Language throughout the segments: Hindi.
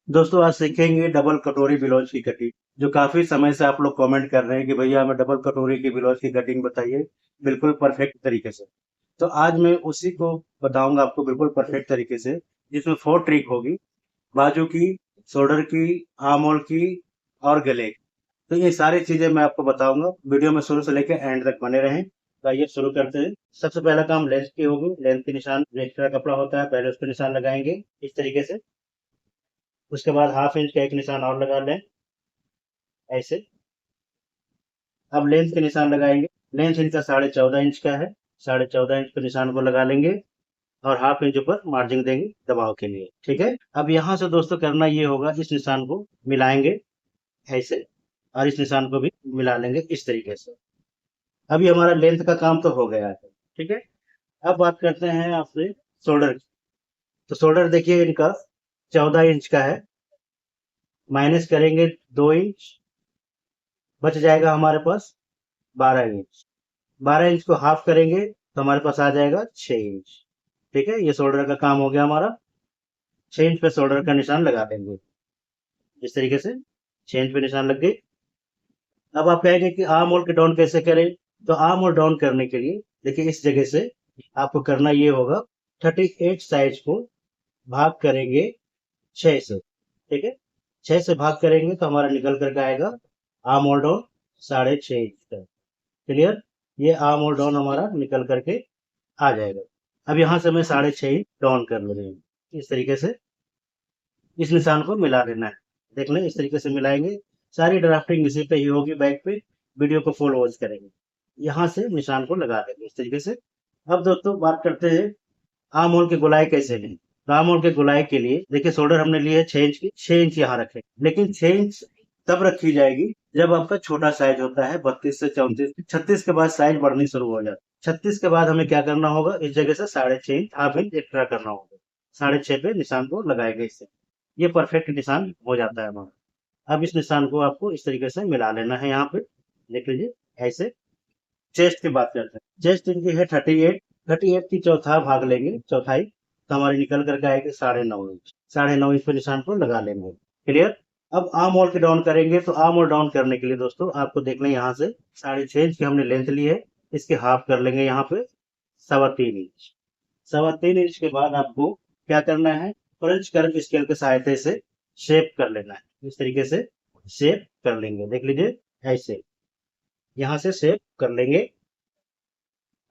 दोस्तों आज सीखेंगे डबल कटोरी ब्लाउज की कटिंग। जो काफी समय से आप लोग कमेंट कर रहे हैं कि भैया हमें डबल कटोरी की ब्लाउज की कटिंग बताइए बिल्कुल परफेक्ट तरीके से। तो आज मैं उसी को बताऊंगा आपको बिल्कुल परफेक्ट तरीके से, जिसमें 4 ट्रिक होगी। बाजू की, शोल्डर की, आर्म होल की और गले की। तो ये सारी चीजें मैं आपको बताऊंगा। वीडियो में शुरू से लेकर एंड तक बने रहें। तो आइए शुरू करते हैं। सबसे पहला काम लेंथ की होगी। लेंथ के निशान, जो एक्स्ट्रा कपड़ा होता है पहले उस पर निशान लगाएंगे इस तरीके से। उसके बाद हाफ इंच का एक निशान और लगा लें ऐसे। अब लेंथ के निशान लगाएंगे। लेंथ इनका 14.5 इंच का है। 14.5 इंच के निशान को लगा लेंगे और हाफ इंच ऊपर मार्जिन देंगे दबाव के लिए। ठीक है। अब यहाँ से दोस्तों करना ये होगा, इस निशान को मिलाएंगे ऐसे और इस निशान को भी मिला लेंगे इस तरीके से। अभी हमारा लेंथ का काम तो हो गया है। ठीक है। अब बात करते हैं आपसे शोल्डर की। तो शोल्डर देखिए इनका 14 इंच का है। माइनस करेंगे 2 इंच, बच जाएगा हमारे पास 12 इंच। 12 इंच को हाफ करेंगे तो हमारे पास आ जाएगा 6 इंच। ठीक है, ये शोल्डर का काम हो गया हमारा। 6 इंच पे शोल्डर का निशान लगा देंगे इस तरीके से। 6 इंच पे निशान लग गई। अब आप कहेंगे कि आर्म होल के डाउन कैसे करें। तो आर्म होल डाउन करने के लिए देखिए इस जगह से आपको करना ये होगा, 38 साइज को भाग करेंगे 6 से। ठीक है, 6 से भाग करेंगे तो हमारा निकल करके आएगा आर्म होल डाउन 6.5 इंच का। क्लियर। ये आर्म होल डाउन हमारा निकल करके आ जाएगा। अब यहाँ से मैं 6.5 डाउन कर ले रही हूँ इस तरीके से। इस निशान को मिला देना है। देख लें इस तरीके से मिलाएंगे। सारी ड्राफ्टिंग इसी पे ही होगी बैक पे। वीडियो को फुल वॉच करेंगे। यहाँ से निशान को लगा देंगे इस तरीके से। अब दोस्तों बात करते हैं आर्म होल की गोलाई कैसे लें। तो आर्म होल की गोलाई के लिए देखिए शोल्डर हमने लिए है 6 इंच की। 6 इंच यहाँ रखें, लेकिन 6 इंच तब रखी जाएगी जब आपका छोटा साइज होता है 32 से 34। 36 के बाद साइज बढ़नी शुरू हो जाती है। 36 के बाद हमें क्या करना होगा, इस जगह से 6.5 इंच, हाफ इंच एक्स्ट्रा करना होगा। 6.5 पे निशान को लगाएंगे इससे। ये परफेक्ट निशान हो जाता है हमारा। अब इस निशान को आपको इस तरीके से मिला लेना है यहाँ पे। देख लीजिए ऐसे। चेस्ट की बात करते हैं। चेस्ट इनकी है 38। 38 की चौथा भाग लेंगे, चौथाई, तो हमारी निकल करके आएगी 9.5 इंच। 9.5 इंच पे निशान को लगा लेंगे। क्लियर। अब आर्म होल के डाउन करेंगे। तो आर्म होल डाउन करने के लिए दोस्तों आपको देख लें, यहाँ से 6.5 इंच की हमने लेंथ ली है। इसके हाफ कर लेंगे यहाँ पे 3.25 इंच। 3.25 इंच के बाद आपको क्या करना है, फ्रेंच कर्व स्केल के सहायता से शेप कर लेना है इस तरीके से। शेप कर लेंगे, देख लीजिए ऐसे। यहाँ से शेप कर लेंगे।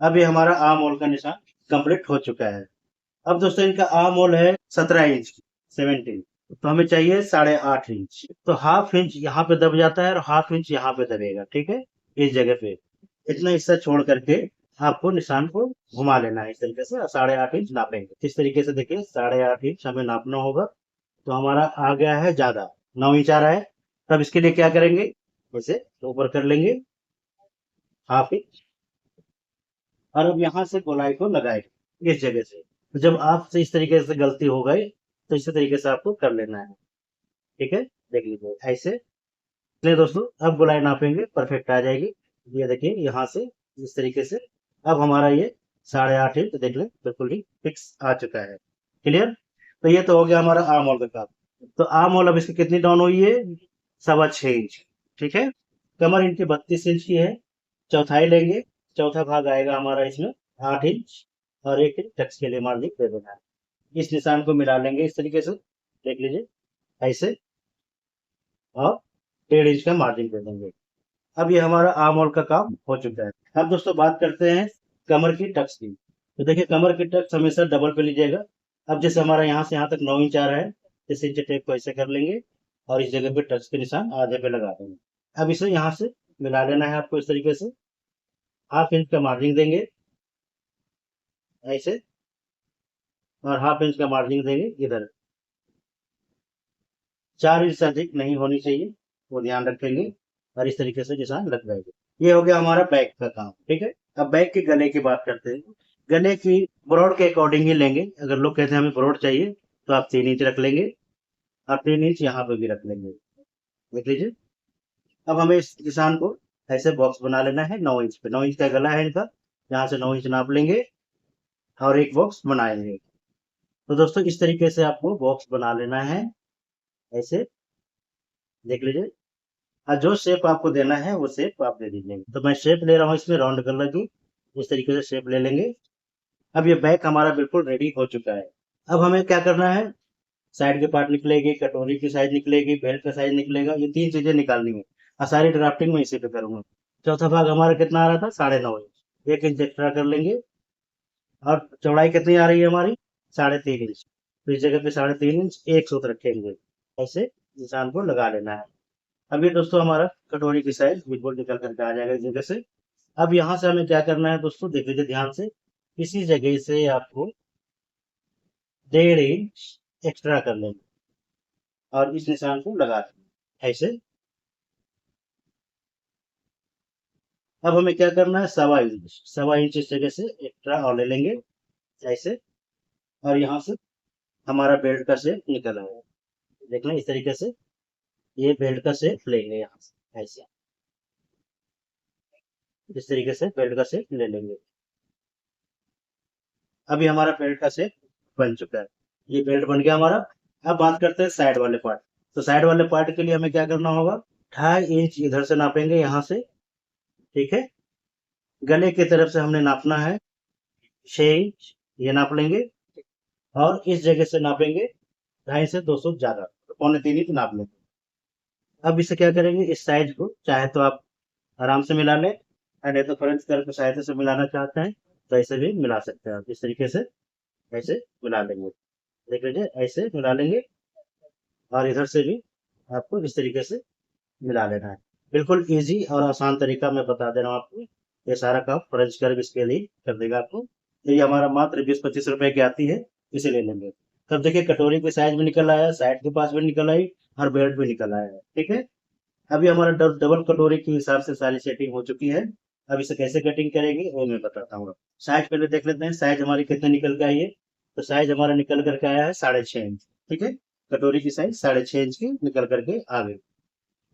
अब ये हमारा आर्म होल का निशान कंप्लीट हो चुका है। अब दोस्तों इनका आर्म होल है 17 इंच की, 17। तो हमें चाहिए 8.5 इंच। तो हाफ इंच यहाँ पे दब जाता है और हाफ इंच यहाँ पे दबेगा। ठीक है, इस जगह पे इतना हिस्सा छोड़ करके आपको निशान को घुमा लेना है इस तरीके से। 8.5 इंच नापेंगे इस तरीके से। देखिए 8.5 इंच हमें नापना होगा। तो हमारा आ गया है ज्यादा, 9 इंच आ रहा है। तब इसके लिए क्या करेंगे, इसे ऊपर कर लेंगे हाफ इंच। और अब यहाँ से गोलाई को लगाएंगे इस जगह से। तो जब आपसे इस तरीके से गलती हो गई तो इसी तरीके से आपको कर लेना है। ठीक है, देख लीजिए ऐसे। चलिए दोस्तों अब गोलाई नापेंगे, परफेक्ट आ जाएगी। ये देखिए यहाँ से इस तरीके से। अब हमारा ये 8.5 इंच देख लें बिल्कुल ही फिक्स आ चुका है। क्लियर। तो ये तो हो गया हमारा आर्म होल का काम। तो आर्म होल अब इसकी कितनी डाउन हुई है, 6.25 इंच। ठीक है। कमर इनकी 32 इंच की है। चौथाई लेंगे, चौथा भाग आएगा हमारा इसमें 8 इंच। और 1 इंच टक्स के लिए मार्जिन दे देना है। इस निशान को मिला लेंगे इस तरीके से, देख लीजिए ऐसे। और 1.5 इंच का मार्जिन दे देंगे। अब ये हमारा आर्म होल का काम हो चुका है। अब दोस्तों बात करते हैं कमर की टक्स की। तो देखिए कमर की टक्स हमेशा डबल पे लीजिएगा। अब जैसे हमारा यहाँ से यहाँ तक 9 इंच आ रहा है, इस इंच टेप को ऐसे कर लेंगे और इस जगह पे टक्स के निशान आधे पे लगा देंगे। अब इसे यहाँ से मिला लेना है आपको इस तरीके से। हाफ इंच का मार्जिन देंगे ऐसे और हाफ इंच का मार्जिन देंगे इधर। 4 इंच से अधिक नहीं होनी चाहिए, वो ध्यान रखेंगे। और इस तरीके से निशान लग जाएंगे। ये हो गया हमारा बैक का काम। ठीक है। अब बैक के गले की बात करते हैं। गले की ब्रॉड के अकॉर्डिंग ही लेंगे। अगर लोग कहते हैं हमें ब्रॉड चाहिए तो आप 3 इंच रख लेंगे और 3 इंच यहाँ पे भी रख लेंगे। देख लीजिए। अब हमें इस निशान को ऐसे बॉक्स बना लेना है 9 इंच पे। 9 इंच का गला है इनका, यहाँ से 9 इंच नाप लेंगे और एक बॉक्स बनाएंगे। तो दोस्तों इस तरीके से आपको बॉक्स बना लेना है ऐसे देख लीजिए। और जो शेप आपको देना है वो शेप आप दे दीजिए। तो मैं शेप ले रहा हूँ इसमें राउंड कलर की, इस तरीके से शेप ले लेंगे। अब ये बैक हमारा बिल्कुल रेडी हो चुका है। अब हमें क्या करना है, साइड के पार्ट निकलेगी, कटोरी की साइज निकलेगी, बेल्ट का साइज निकलेगा, ये 3 चीजें निकालनी है और सारी ड्राफ्टिंग मैं इसी पे करूंगा। चौथा भाग हमारा कितना आ रहा था, 9.5 इंच, 1 इंच एक्स्ट्रा कर लेंगे। और चौड़ाई कितनी आ रही है हमारी, 3.5 इंच। तो इस जगह पे 3.5 इंच एक सूत्र रखेंगे, ऐसे निशान को लगा लेना है। अब ये दोस्तों हमारा कटोरी की साइज बिल्कुल निकल करके आ जाएगा इस जगह से। अब यहाँ से हमें क्या करना है दोस्तों, देख लीजिए ध्यान से, इसी जगह से आपको 1.5 इंच एक्स्ट्रा कर लेंगे और इस निशान को लगा देंगे ऐसे। अब हमें क्या करना है, 1.25 इंच, 1.25 इंच इस जगह से एक्स्ट्रा और ले लेंगे ऐसे। और यहाँ से हमारा बेल्ट का शेप निकल आएगा, देखना इस तरीके से, ये बेल्ट का शेप लेंगे यहाँ से ऐसे, इस तरीके से बेल्ट का शेप ले लेंगे। अभी हमारा बेल्ट का शेप बन चुका है, ये बेल्ट बन गया हमारा। अब बात करते हैं साइड वाले पार्ट। तो साइड वाले पार्ट के लिए हमें क्या करना होगा, 2.5 इंच इधर से नापेंगे यहाँ से, ठीक है। गले की तरफ से हमने नापना है 6 इंच, ये नाप लेंगे। और इस जगह से नापेंगे 2.5 से 200 ज्यादा, तो 2.25 इंच नाप लेंगे। अब इसे क्या करेंगे, इस साइज को चाहे तो आप आराम से मिला लें, और नहीं तो फ्रेंच कर के सहायता से मिलाना चाहते हैं तो ऐसे भी मिला सकते हैं आप, इस तरीके से ऐसे मिला लेंगे। देख लीजिए ऐसे मिला लेंगे। और इधर से भी आपको इस तरीके से मिला लेना है। बिल्कुल इजी और आसान तरीका मैं बता दे रहा हूँ आपको, ये सारा काम फ्रेंच कर्व इसके लिए कर देगा आपको। ये हमारा मात्र 20-25 रुपए की आती है, इसे ले लेंगे। तब देखिए कटोरी के साइज में निकल आया, साइड के पास भी निकल आई, और बेल्ट भी निकल आया है, ठीक है। अभी हमारा डबल कटोरी के हिसाब से सारी सेटिंग हो चुकी है। अब इसे कैसे कटिंग करेंगे वो मैं बताता हूँ। साइज पहले देख लेते हैं, साइज हमारी कितने निकल के आई है। तो साइज हमारा निकल करके आया है 6.5 इंच, ठीक है। कटोरी की साइज 6.5 इंच की निकल करके आ गई।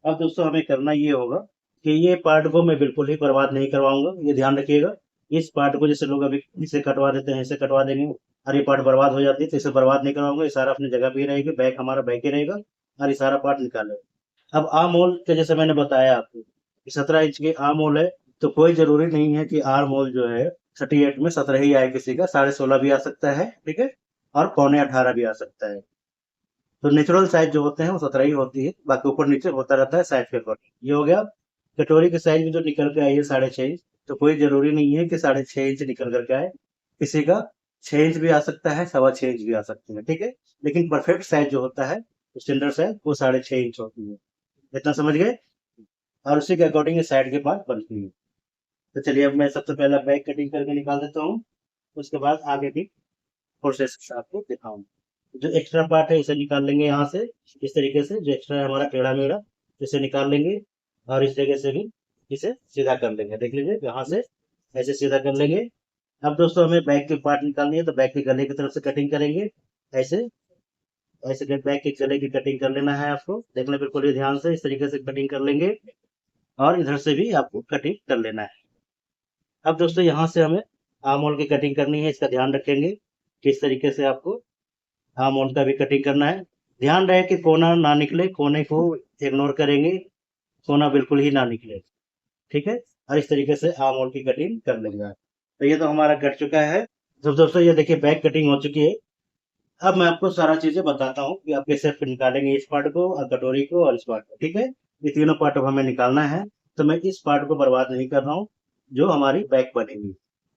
अब दोस्तों हमें करना ये होगा कि ये पार्ट को मैं बिल्कुल ही बर्बाद नहीं करवाऊंगा, ये ध्यान रखिएगा। इस पार्ट को जैसे लोग अभी इसे कटवा देते हैं, इसे कटवा देंगे और ये पार्ट बर्बाद हो जाती है, तो इसे बर्बाद नहीं करवाऊंगा, ये सारा अपनी जगह पे ही रहेगा, बैक हमारा बैक ही रहेगा और ये सारा पार्ट निकालेगा। अब आर्म होल के जैसे मैंने बताया आपको, 17 इंच की आर्म होल है, तो कोई जरूरी नहीं है कि आर्म होल जो है 38 में 17 ही आए, किसी का 16.5 भी आ सकता है, ठीक है। और 17.25 भी आ सकता है। तो नेचुरल साइज जो होते हैं वो 17 ही होती है, बाकी ऊपर नीचे होता रहता है साइज के अकॉर्डिंग। ये हो गया। कटोरी के साइज में जो निकल के आई है 6.5 इंच, तो कोई जरूरी नहीं है कि 6.5 इंच निकल करके आए, किसी का 6 इंच भी आ सकता है, 6.25 इंच भी आ सकते हैं, ठीक है। लेकिन परफेक्ट साइज जो होता है, स्टैंडर्ड साइज, वो 6.5 इंच होती है। इतना समझ गए। और उसी के अकॉर्डिंग साइड के पार्ट बनती है। तो चलिए अब मैं सबसे पहले बैक कटिंग करके निकाल देता हूँ, उसके बाद आगे की प्रोसेस आपको दिखाऊंगा। जो एक्स्ट्रा पार्ट है इसे निकाल लेंगे यहाँ से, इस तरीके से जो एक्स्ट्रा है हमारा टेढ़ा मेढ़ा, इसे निकाल लेंगे। और इस जगह से भी इसे सीधा कर लेंगे, देख लीजिए यहाँ से ऐसे सीधा कर लेंगे। अब दोस्तों हमें बैक की पार्ट निकालनी है, तो बैक के गले की तरफ से कटिंग करेंगे ऐसे। ऐसे बैक के गले की कटिंग कर लेना है आपको, देखना बिल्कुल ही ध्यान से, इस तरीके से कटिंग कर लेंगे। और इधर से भी आपको कटिंग कर लेना है। अब दोस्तों यहाँ से हमें आर्म होल की कटिंग करनी है, इसका ध्यान रखेंगे किस तरीके से आपको आर्म होल का भी कटिंग करना है। ध्यान रहे कि कोना ना निकले, कोने को इग्नोर करेंगे, कोना बिल्कुल ही ना निकले, ठीक है। और इस तरीके से आर्म होल की कटिंग कर लेंगे। तो ये तो हमारा कट चुका है। तो दोस्तों ये देखिए बैक कटिंग हो चुकी है। अब मैं आपको सारा चीजें बताता हूँ कि आप कैसे निकालेंगे इस पार्ट को और कटोरी को और इस पार्ट को, ठीक है। ये तीनों पार्ट अब हमें निकालना है, तो मैं इस पार्ट को बर्बाद नहीं कर रहा हूँ जो हमारी बैक बनेगी,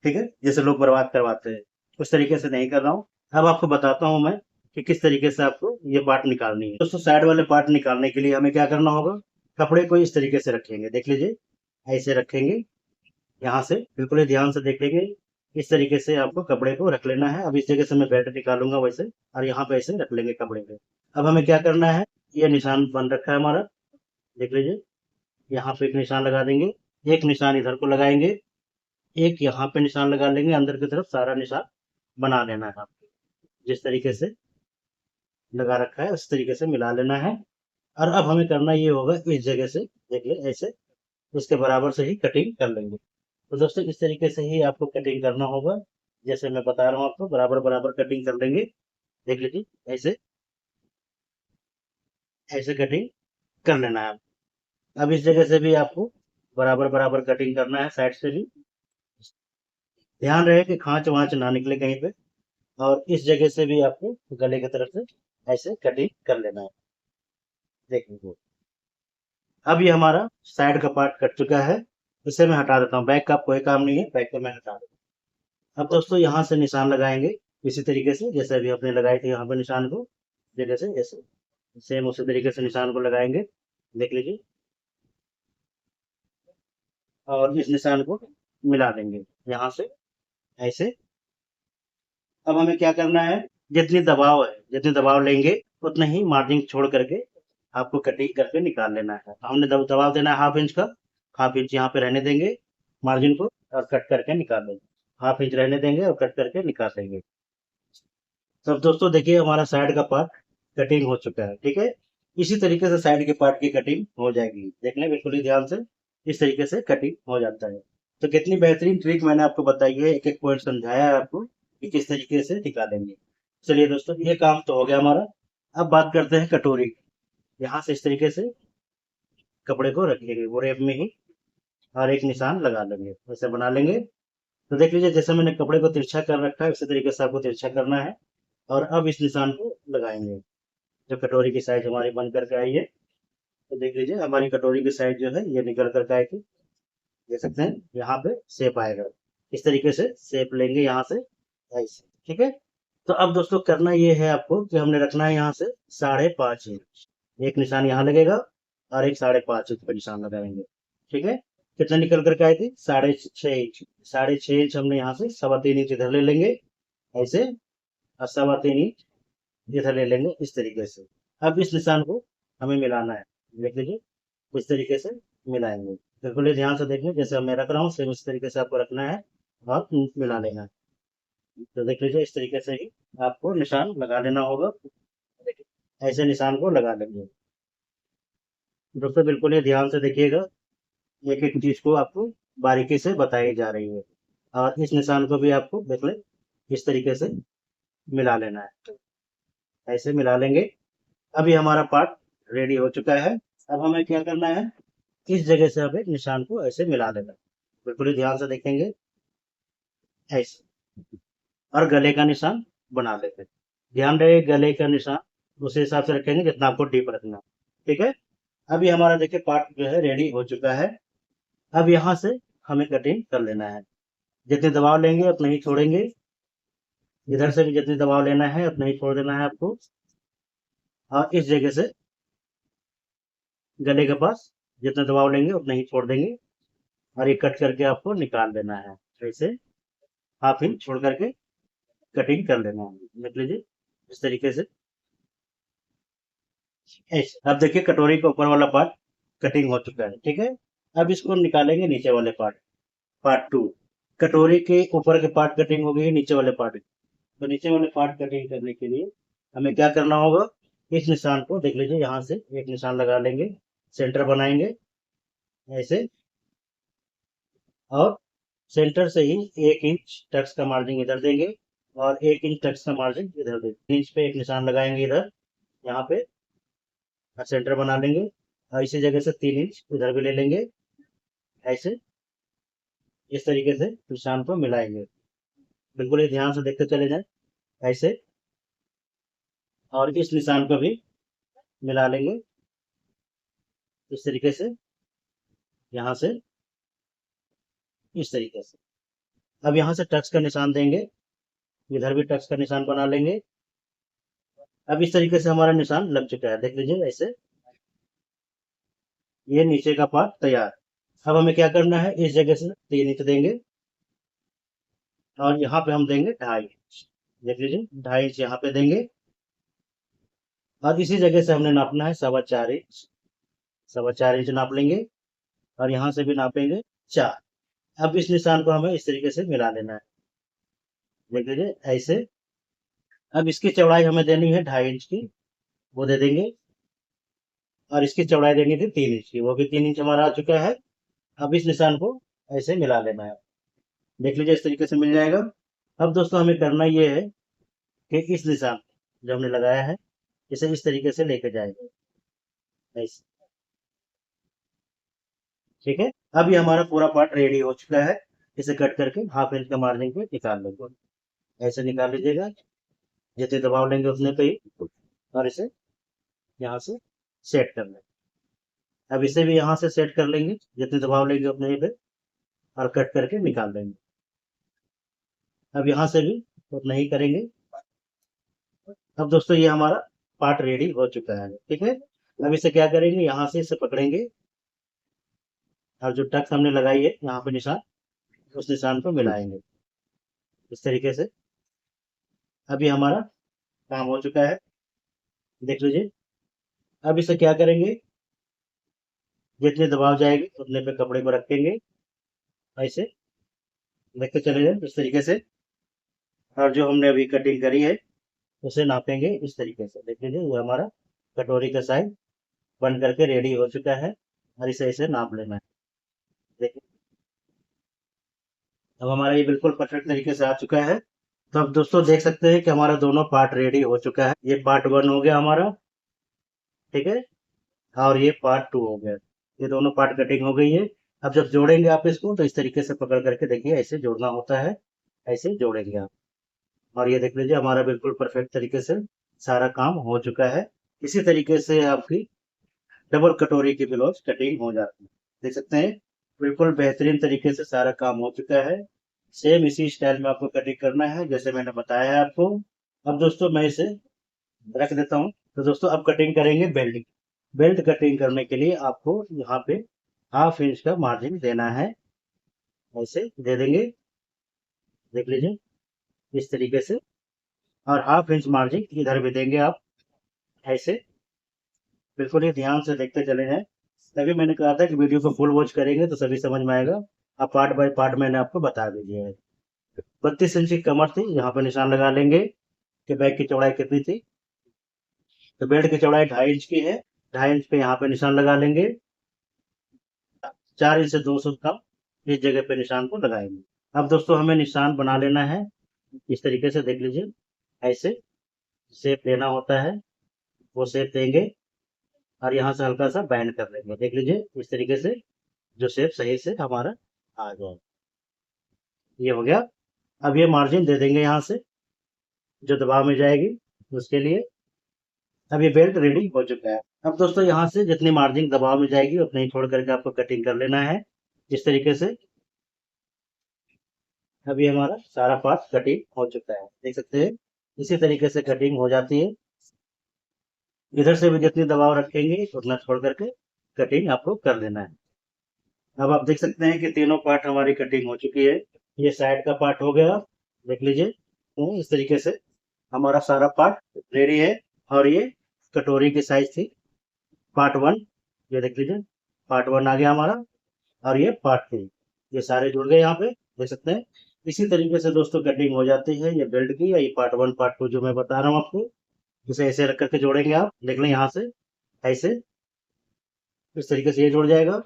ठीक है। जैसे लोग बर्बाद करवाते हैं उस तरीके से नहीं कर रहा हूँ। अब आपको बताता हूँ मैं कि किस तरीके से आपको ये पार्ट निकालनी है। दोस्तों साइड वाले पार्ट निकालने के लिए हमें क्या करना होगा, कपड़े को इस तरीके से रखेंगे, देख लीजिए ऐसे रखेंगे, यहाँ से बिल्कुल ही ध्यान से देखेंगे। इस तरीके से आपको कपड़े को रख लेना है। अब इस जगह से मैं बेल्ट निकालूंगा वैसे, और यहाँ पे ऐसे रख लेंगे कपड़े पे। अब हमें क्या करना है, ये निशान बन रखा है हमारा, देख लीजिए। यहाँ पे एक निशान लगा देंगे, एक निशान इधर को लगाएंगे, एक यहाँ पे निशान लगा लेंगे, अंदर की तरफ सारा निशान बना लेना है आपको। जिस तरीके से लगा रखा है उस तरीके से मिला लेना है। और अब हमें करना ये होगा, इस जगह से देखिए ऐसे उसके बराबर से ही कटिंग कर लेंगे। तो दोस्तों इस तरीके से ही आपको कटिंग करना होगा, जैसे मैं बता रहा हूँ आपको, बराबर बराबर कटिंग कर लेंगे, देख लीजिए ऐसे। ऐसे कटिंग कर लेना है। अब इस जगह से भी आपको बराबर बराबर कटिंग करना है, साइड से भी ध्यान रहे कि खांच वाँच ना निकले कहीं पे। और इस जगह से भी आपको गले की तरफ से ऐसे कटिंग कर लेना है। देखिए अब ये हमारा साइड का पार्ट कट चुका है। इसे मैं हटा देता हूँ, बैक का कोई काम नहीं है, बैक को मैं हटा देता हूँ। अब दोस्तों यहाँ से निशान लगाएंगे इसी तरीके से जैसे अभी अपने लगाए थे यहाँ पे निशान को, जगह से जैसे सेम उसी तरीके से निशान को लगाएंगे, देख लीजिए। और इस निशान को मिला देंगे यहाँ से ऐसे। अब हमें क्या करना है, जितनी दबाव लेंगे उतना ही मार्जिन छोड़ करके आपको कटिंग करके निकाल लेना है। हमने दबाव देना है 1/2 इंच का, 1/2 इंच यहाँ पे रहने देंगे मार्जिन को और कट करके निकाल देंगे। 1/2 इंच रहने देंगे और कट करके निकाल देंगे। तो अब दोस्तों देखिए हमारा साइड का पार्ट कटिंग हो चुका है, ठीक है। इसी तरीके से साइड के पार्ट की कटिंग हो जाएगी, देख लें बिल्कुल ही ध्यान से। इस तरीके से कटिंग हो जाता है। तो कितनी बेहतरीन ट्रिक मैंने आपको बताई है, एक एक पॉइंट समझाया है आपको कि किस तरीके से निकालेंगे। चलिए दोस्तों ये काम तो हो गया हमारा। अब बात करते हैं कटोरी की। यहाँ से इस तरीके से कपड़े को रखेंगे वो रेप में ही और एक निशान लगा लेंगे, ऐसे बना लेंगे। तो देख लीजिए जैसे मैंने कपड़े को तिरछा कर रखा है उसी तरीके से आपको तिरछा करना है। और अब इस निशान को लगाएंगे जो कटोरी की साइज हमारी बन करके आई है। तो देख लीजिए हमारी कटोरी की साइज जो है ये निकल करके आएगी, देख सकते हैं यहाँ पे शेप आएगा। इस तरीके से शेप लेंगे यहाँ से ऐसे, ठीक है। तो अब दोस्तों करना ये है आपको कि हमने रखना है यहाँ से 5.5 इंच, एक निशान यहाँ लगेगा और एक 5.5 इंच पर निशान लगाएंगे, ठीक है। कितना निकल करके आए थे 6.5 इंच। 6.5 इंच हमने यहाँ से 3.25 इंच इधर ले लेंगे ऐसे, और 3.25 इंच इधर ले लेंगे इस तरीके से। अब इस निशान को हमें मिलाना है, देख लीजिए इस तरीके से मिलाएंगे। बिल्कुल ही ध्यान से देखें, जैसे मैं रख रहा हूँ सेम इस तरीके से आपको रखना है और मिला लेना है। तो देख लीजिए इस तरीके से ही आपको निशान लगा लेना होगा, देखिए ऐसे निशान को लगा लेंगे। दोस्तों बिल्कुल ही ध्यान से देखिएगा, एक एक चीज को आपको बारीकी से बताई जा रही है। और इस निशान को भी आपको देख लें इस तरीके से मिला लेना है, ऐसे मिला लेंगे। अभी हमारा पार्ट रेडी हो चुका है। अब हमें क्या करना है, इस जगह से हमें निशान को ऐसे मिला देना है। बिल्कुल ही ध्यान से देखेंगे ऐसे, और गले का निशान बना लेते हैं। ध्यान रहे गले का निशान उस हिसाब से रखेंगे जितना आपको डीप रखना, ठीक है। अभी हमारा देखिए पार्ट जो है रेडी हो चुका है। अब यहाँ से हमें कटिंग कर लेना है, जितने दबाव लेंगे उतना ही छोड़ेंगे। इधर से भी जितने दबाव लेना है उतना ही छोड़ देना है आपको। और इस जगह से गले के पास जितना दबाव लेंगे उतना ही छोड़ देंगे और ये कट करके आपको निकाल देना है ऐसे, 1/2 इंच छोड़ करके कटिंग कर लेना है, देख लीजिए इस तरीके से ऐसे। अब देखिए कटोरी का ऊपर वाला पार्ट कटिंग हो चुका है, ठीक है। अब इसको निकालेंगे नीचे वाले पार्ट, पार्ट 2। कटोरी के ऊपर के पार्ट कटिंग हो गई, नीचे वाले पार्ट। तो नीचे वाले पार्ट कटिंग करने के लिए हमें क्या करना होगा, इस निशान को देख लीजिए यहाँ से एक निशान लगा लेंगे, सेंटर बनाएंगे ऐसे। और सेंटर से ही 1 इंच टक्स का मार्जिन इधर देंगे और 1 इंच टक्स का मार्जिन इधर देंगे। इंच पे एक निशान लगाएंगे इधर यहाँ पे और सेंटर बना लेंगे। और इसी जगह से 3 इंच इधर भी ले लेंगे ऐसे, इस तरीके से निशान को मिलाएंगे। बिल्कुल ही ध्यान से देखते चले जाए ऐसे। और इस निशान को भी मिला लेंगे इस तरीके से, यहाँ से इस तरीके से। अब यहाँ से टक्स का निशान देंगे, इधर भी टक्स का निशान बना लेंगे। अब इस तरीके से हमारा निशान लग चुका है, देख लीजिए ऐसे। ये नीचे का पार्ट तैयार। अब हमें क्या करना है, इस जगह से 3 इंच देंगे और यहाँ पे हम देंगे 2.5 इंच, देख लीजिए 2.5 इंच यहाँ पे देंगे। और इसी जगह से हमने नापना है 4.25 इंच, 4.25 इंच नाप लेंगे और यहाँ से भी नापेंगे 4। अब इस निशान को हमें इस तरीके से मिला लेना है, देख लीजिए ऐसे। अब इसकी चौड़ाई हमें देनी है 2.5 इंच की, वो दे देंगे। और इसकी चौड़ाई देनी थी 3 इंच की, वो भी 3 इंच हमारा आ चुका है। अब इस निशान को ऐसे मिला लेना है, देख लीजिए इस तरीके से मिल जाएगा। अब दोस्तों हमें करना ये है कि इस निशान जो हमने लगाया है इसे इस तरीके से लेके जाएंगे, ऐसे। ठीक है, अब ये हमारा पूरा पार्ट रेडी हो चुका है। इसे कट करके हाफ इंच का मार्जिन पे निकाल लेंगे। ऐसे निकाल लीजिएगा, जितने दबाव लेंगे उतने पे ही, और इसे यहाँ से सेट कर लेंगे। अब इसे भी यहाँ से सेट कर लेंगे, जितने दबाव लेंगे उतने ही पे, और कट करके निकाल देंगे। अब यहाँ से भी उतना ही करेंगे। अब दोस्तों ये हमारा पार्ट रेडी हो चुका है। ठीक है, अब इसे क्या करेंगे, यहाँ से इसे पकड़ेंगे, और जो टक्स हमने लगाई है यहाँ पे निशान, उस निशान को मिलाएंगे इस तरीके से। अभी हमारा काम हो चुका है, देख लीजिए। अब इसे क्या करेंगे, जितने दबाव जाएंगे उतने पे कपड़े को रखेंगे, ऐसे देखते चले जाए इस तरीके से। और जो हमने अभी कटिंग करी है उसे नापेंगे इस तरीके से। देख लीजिए, ये हमारा कटोरी का साइज बन करके रेडी हो चुका है, और इसे ऐसे नाप लेना है। देखिए, अब हमारा ये बिल्कुल परफेक्ट तरीके से आ चुका है। तो अब दोस्तों देख सकते हैं कि हमारा दोनों पार्ट रेडी हो चुका है। ये पार्ट 1 हो गया हमारा, ठीक है, और ये पार्ट 2 हो गया। ये दोनों पार्ट कटिंग हो गई है। अब जब जोड़ेंगे आप इसको, तो इस तरीके से पकड़ करके देखिए, ऐसे जोड़ना होता है, ऐसे जोड़ेंगे आप। और ये देख लीजिए, हमारा बिल्कुल परफेक्ट तरीके से सारा काम हो चुका है। इसी तरीके से आपकी डबल कटोरी की ब्लाउज कटिंग हो जाती है। देख सकते हैं, बिल्कुल बेहतरीन तरीके से सारा काम हो चुका है। सेम इसी स्टाइल में आपको कटिंग करना है, जैसे मैंने बताया है आपको। अब दोस्तों मैं इसे रख देता हूँ। तो दोस्तों अब कटिंग करेंगे बेल्ट। बेल्ट कटिंग करने के लिए आपको यहाँ पे हाफ इंच का मार्जिन देना है, ऐसे दे देंगे, देख लीजिए इस तरीके से। और हाफ इंच मार्जिन इधर भी देंगे आप, ऐसे। बिल्कुल ही ध्यान से देखते चले जाएं। तभी मैंने कहा था कि वीडियो को फुल वॉच करेंगे तो सभी समझ में आएगा। अब पार्ट बाय पार्ट मैंने आपको बता दीजिए है। 32 इंच की कमर थी, यहाँ पे निशान लगा लेंगे कि बैक की चौड़ाई कितनी थी। तो बेल्ट की चौड़ाई 2.5 इंच की है, 2.5 इंच पे यहाँ पे निशान लगा लेंगे। 4 इंच से 2 इंच कम इस जगह पे निशान को लगाएंगे। अब दोस्तों हमें निशान बना लेना है इस तरीके से, देख लीजिए ऐसे शेप लेना होता है, वो शेप देंगे, और यहाँ से हल्का सा बैंड कर लेंगे, देख लीजिए इस तरीके से, जो शेप सही से हमारा आ जाए। ये हो गया। अब ये मार्जिन दे देंगे यहाँ से, जो दबाव में जाएगी उसके लिए। अब ये बेल्ट रेडी हो चुका है। अब दोस्तों यहाँ से जितनी मार्जिन दबाव में जाएगी उतना ही छोड़ करके आपको कटिंग कर लेना है इस तरीके से। अभी हमारा सारा पार्ट कटिंग हो चुका है, देख सकते हैं इसी तरीके से कटिंग हो जाती है। इधर से भी जितनी दबाव रखेंगे उतना छोड़ करके कटिंग आपको कर लेना है। अब आप देख सकते हैं कि तीनों पार्ट हमारी कटिंग हो चुकी है। ये साइड का पार्ट हो गया, देख लीजिए। तो इस तरीके से हमारा सारा पार्ट रेडी है। और ये कटोरी की साइज थी पार्ट 1, ये देख लीजिए पार्ट 1 आ गया हमारा। और ये पार्ट 2, ये सारे जुड़ गए यहाँ पे, देख सकते हैं। इसी तरीके से दोस्तों कटिंग हो जाती है ये बेल्ट की, या ये पार्ट 1 पार्ट 2 जो मैं बता रहा हूँ आपको। इसे ऐसे रख करके जोड़ेंगे आप, देख लें यहाँ से ऐसे, इस तरीके से ये जुड़ जाएगा।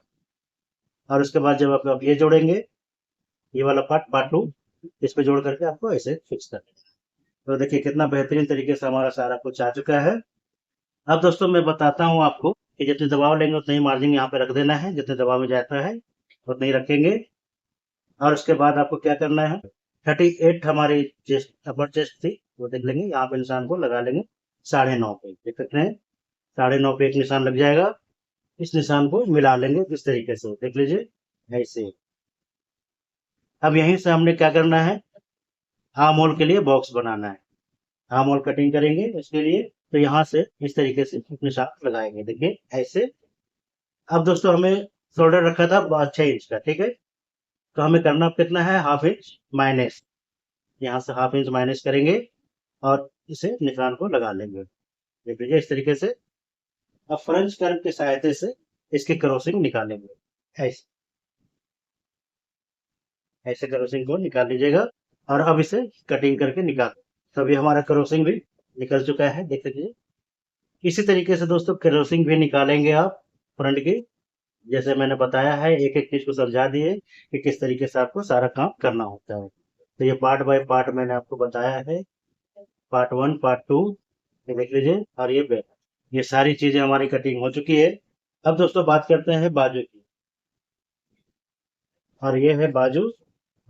और उसके बाद जब आप ये जोड़ेंगे, ये वाला पार्ट पार्ट 2, इस पे जोड़ करके आपको ऐसे फिक्स कर देना। तो देखिए कितना बेहतरीन तरीके से हमारा सारा कुछ आ चुका है। अब दोस्तों मैं बताता हूँ आपको कि जितने दबाव लेंगे उतने ही मार्जिन यहाँ पे रख देना है, जितने दबाव में जाता है उतने ही रखेंगे। और उसके बाद आपको क्या करना है, 38 हमारी चेस्ट अपर चेस्ट थी, वो देख लेंगे, यहाँ पे निशान को लगा लेंगे 9.5 पे, देख सकते हैं 9.5 पे एक निशान लग जाएगा। इस निशान को मिला लेंगे किस तरीके से, देख लीजिए ऐसे। अब यहीं से हमने क्या करना है, आर्म होल के लिए बॉक्स बनाना है। आर्म होल कटिंग करेंगे इसके लिए, तो यहाँ से इस तरीके से निशान लगाएंगे, देखिए ऐसे। अब दोस्तों हमें शोल्डर रखा था 6 इंच का, ठीक है। तो हमें करना कितना है, हाफ इंच माइनस, यहाँ से हाफ इंच माइनस करेंगे, और इसे निशान को लगा लेंगे, देख लीजिए इस तरीके से। अब फ्रेंच कर्व की सहायता से इसकी क्रॉसिंग निकालेंगे, ऐसे ऐसे क्रॉसिंग को निकाल लीजिएगा। और अब इसे कटिंग करके निकाल, तो अभी हमारा क्रॉसिंग भी निकल चुका है, देख लीजिए। इसी तरीके से दोस्तों क्रॉसिंग भी निकालेंगे आप फ्रंट की, जैसे मैंने बताया है, एक एक चीज को समझा दिए कि किस तरीके से आपको सारा काम करना होता है। तो ये पार्ट बाय पार्ट मैंने आपको बताया है, पार्ट 1 पार्ट 2, ये देख लीजिए। और ये बैक, ये सारी चीजें हमारी कटिंग हो चुकी है। अब दोस्तों बात करते हैं बाजू की। और ये है बाजू।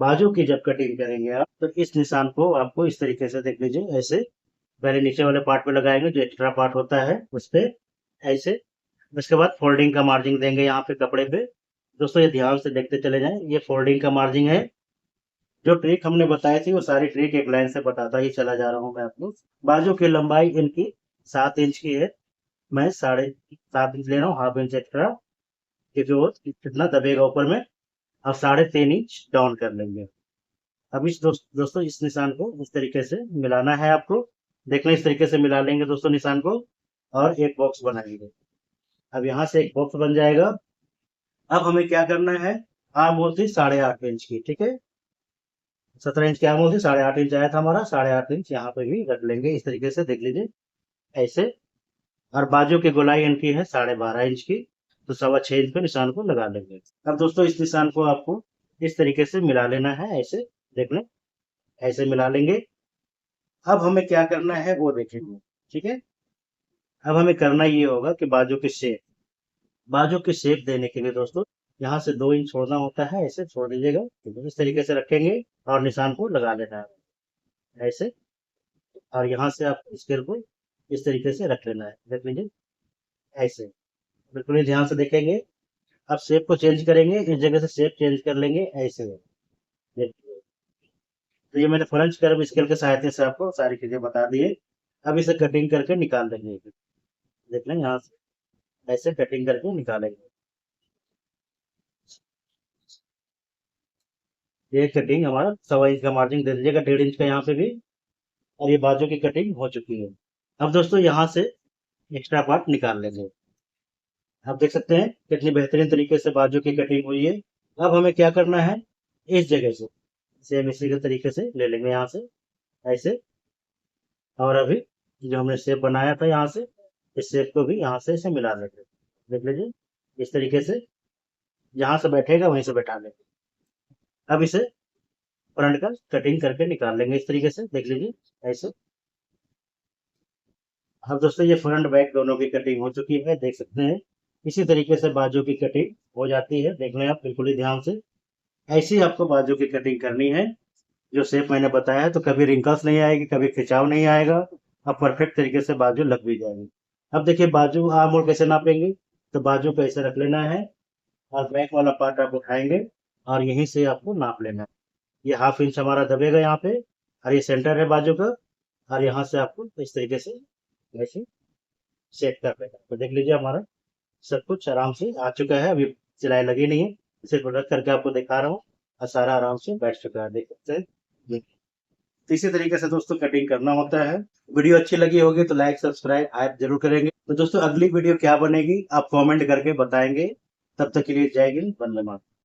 बाजू की जब कटिंग करेंगे आप तो इस निशान को आपको इस तरीके से देख लीजिए, ऐसे पहले नीचे वाले पार्ट पे लगाएंगे जो एक्स्ट्रा पार्ट होता है उस पे, ऐसे। उसके बाद फोल्डिंग का मार्जिन देंगे यहाँ पे कपड़े पे। दोस्तों ये ध्यान से देखते चले जाएं, ये फोल्डिंग का मार्जिन है। जो ट्रिक हमने बताई थी वो सारी ट्रिक एक लाइन से बताता ही चला जा रहा हूँ मैं आपको। बाजू की लंबाई इनकी 7 इंच की है। मैं 7.5 इंच ले रहा हूँ, हाफ इंच एक्स्ट्रा, क्योंकि वो कितना दबेगा ऊपर में। और 3.5 इंच डाउन कर लेंगे। अब इस दोस्तों इस निशान को इस तरीके से मिलाना है आपको। देखना इस तरीके से मिला लेंगे दोस्तों निशान को, और एक बॉक्स बनाएंगे। अब यहाँ से एक बॉक्स बन जाएगा। अब हमें क्या करना है, आर्म होल थी 8.5 इंच की, ठीक है। 17 इंच की आर्म होल थी, 8.5 इंच आया था हमारा, 8.5 इंच यहाँ पे भी रख लेंगे इस तरीके से, देख लीजिए ऐसे। और बाजू की गोलाई इनकी है 12.5 इंच की, तो 6.25 इंच पे निशान को लगा लेंगे। अब दोस्तों इस निशान को आपको इस तरीके से मिला लेना है, ऐसे देख लें, ऐसे मिला लेंगे। अब हमें क्या करना है वो देखेंगे, ठीक है। अब हमें करना ये होगा कि बाजू की शेप देने के लिए दोस्तों यहाँ से 2 इंच छोड़ना होता है, ऐसे छोड़ दीजिएगा, ठीक है? इस तरीके से रखेंगे और निशान को लगा लेना है ऐसे। और यहाँ से आप स्केल को इस तरीके से रख लेना है, देख लीजिए ऐसे, बिल्कुल ही ध्यान से देखेंगे। अब शेप को चेंज करेंगे, इस जगह से शेप चेंज कर लेंगे ऐसे, देखिए। तो ये मैंने फ्रेंच कर्व स्केल के सहायता से आपको सारी चीजें बता दी है। अब इसे कटिंग करके निकाल देंगे, देख लें यहाँ से ऐसे कटिंग करके निकालेंगे। ये कटिंग हमारा 1.25 इंच का मार्जिन दे दीजिएगा, 1.5 इंच का यहाँ पे भी। और ये बाजू की कटिंग हो चुकी है। अब दोस्तों यहाँ से एक्स्ट्रा पार्ट निकाल लेंगे। आप देख सकते हैं कितनी बेहतरीन तरीके से बाजू की कटिंग हुई है। अब हमें क्या करना है, इस जगह से सेम इसी के तरीके से ले लेंगे यहाँ से ऐसे। और अभी जो हमने शेप बनाया था यहाँ से, इस शेप को भी यहाँ से इसे मिला लेंगे, देख लीजिए इस तरीके से। जहाँ से बैठेगा वहीं से बैठा लेंगे। अब इसे फ्रंट का कटिंग करके निकाल लेंगे इस तरीके से, देख लीजिए ऐसे। अब दोस्तों ये फ्रंट बैक दोनों की कटिंग हो चुकी है, देख सकते हैं। इसी तरीके से बाजू की कटिंग हो जाती है, देख लें आप बिल्कुल ही ध्यान से। ऐसे ही आपको बाजू की कटिंग करनी है, जो शेप मैंने बताया है। तो कभी रिंकल्स नहीं आएगी, कभी खिंचाव नहीं आएगा, अब परफेक्ट तरीके से बाजू लग भी जाएगी। अब देखिए बाजू आर्म होल कैसे नापेंगे, तो बाजू को ऐसे रख लेना है, और बैक वाला पार्ट आप उठाएंगे और यहीं से आपको नाप लेना है। ये 1/2 इंच हमारा दबेगा यहाँ पे, और ये सेंटर है बाजू का। और यहाँ से आपको इस तरीके से ऐसे सेट कर लेना। तो देख लीजिए हमारा सब कुछ आराम से आ चुका है, अभी सिलाई लगी नहीं है, सिर्फ रख करके आपको दिखा रहा हूँ। और सारा आराम से बैठ चुका है, देख सकते हैं। तो इसी तरीके से दोस्तों कटिंग करना होता है। वीडियो अच्छी लगी होगी तो लाइक सब्सक्राइब आप जरूर करेंगे। तो दोस्तों अगली वीडियो क्या बनेगी आप कमेंट करके बताएंगे। तब तक के लिए जय हिंद, वंदे मातरम।